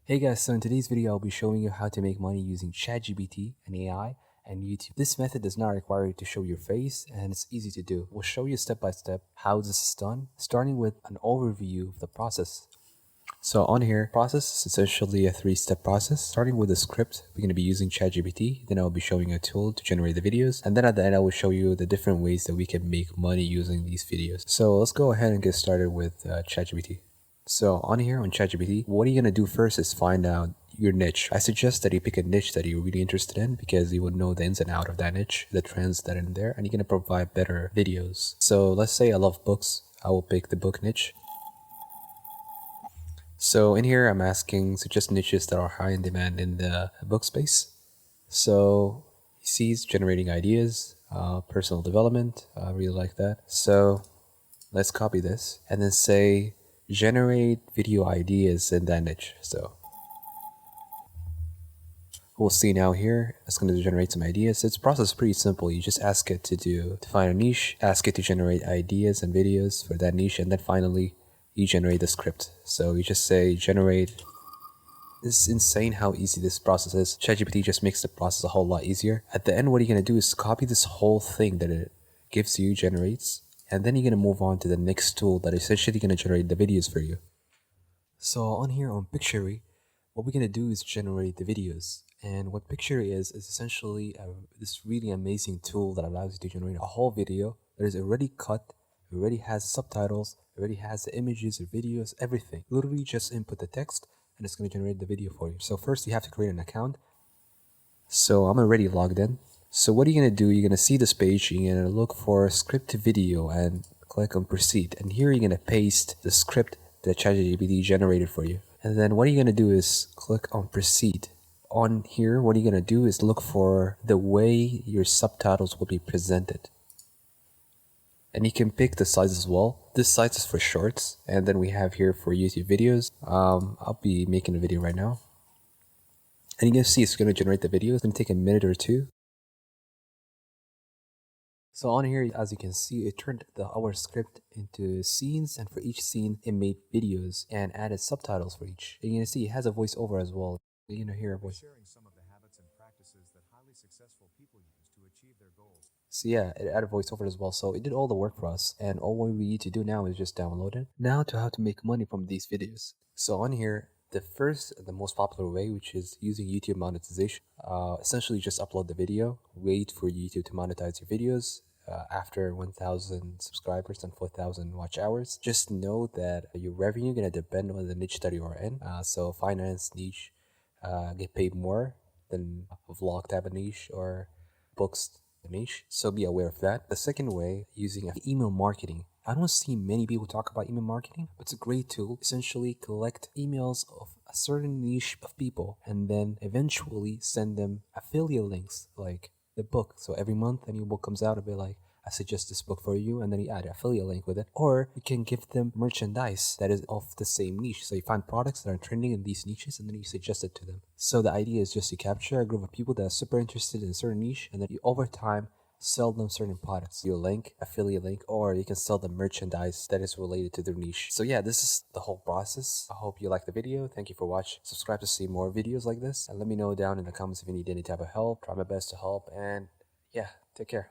Hey guys, so in today's video I'll be showing you how to make money using ChatGPT and AI and YouTube. This method does not require you to show your face and it's easy to do. We'll show you step by step how this is done, starting with an overview of the process. So on here, process is essentially a three-step process. Starting with the script, we're going to be using ChatGPT. Then I'll be showing you a tool to generate the videos. And then at the end, I will show you the different ways that we can make money using these videos. So let's go ahead and get started with ChatGPT. So on here on ChatGPT, what you're going to do first is find out your niche. I suggest that you pick a niche that you're really interested in because you will know the ins and out of that niche, the trends that are in there, and you're going to provide better videos. So let's say I love books. I will pick the book niche. So in here, I'm asking suggest niches that are high in demand in the book space. So you see it's generating ideas, personal development. I really like that. So let's copy this and then say generate video ideas in that niche. So we'll see now here, it's going to generate some ideas. Its process is pretty simple. You just ask it to find a niche, ask it to generate ideas and videos for that niche, and then finally you generate the script. So you just say generate. It's insane how easy this process is. ChatGPT just makes the process a whole lot easier. At the end, what you're going to do is copy this whole thing that it gives you, generates, and then you're going to move on to the next tool that is essentially going to generate the videos for you. So on here on Pictory, what we're going to do is generate the videos. And what Pictory is essentially this really amazing tool that allows you to generate a whole video that is already cut, already has subtitles, already has the images or videos, everything. Literally just input the text and it's going to generate the video for you. So first you have to create an account. So I'm already logged in. So what are you going to do? You're going to see this page. You're going to look for script to video and click on proceed. And here you're going to paste the script that ChatGPT generated for you. And then what you're going to do is click on proceed. On here, what you're going to do is look for the way your subtitles will be presented. And you can pick the size as well. This size is for shorts. And then we have here for YouTube videos. I'll be making a video right now. And you can see it's going to generate the video. It's going to take a minute or two. So on here, as you can see, it turned our script into scenes, and for each scene, it made videos and added subtitles for each. And you can see it has a voiceover as well. You know, hear a voice. Sharing some of the habits and practices that highly successful people use to achieve their goals. So yeah, it added voiceover as well. So it did all the work for us, and all we need to do now is just download it. Now to how to make money from these videos. So on here, the most popular way, which is using YouTube monetization. Essentially just upload the video, wait for YouTube to monetize your videos. After 1,000 subscribers and 4,000 watch hours, just know that your revenue gonna depend on the niche that you are in. So finance niche get paid more than a vlog type of niche or books niche. So be aware of that. The second way, using email marketing. I don't see many people talk about email marketing, but it's a great tool. Essentially collect emails of a certain niche of people and then eventually send them affiliate links like the book. So every month a new book comes out, it'll be like, I suggest this book for you, and then you add an affiliate link with it. Or you can give them merchandise that is of the same niche. So you find products that are trending in these niches and then you suggest it to them. So the idea is just to capture a group of people that are super interested in a certain niche, and then you over time sell them certain products. Your link, affiliate link, or you can sell them merchandise that is related to their niche. So yeah, this is the whole process. I hope you liked the video. Thank you for watching. Subscribe to see more videos like this, and let me know down in the comments if you need any type of help. Try my best to help, and yeah, take care.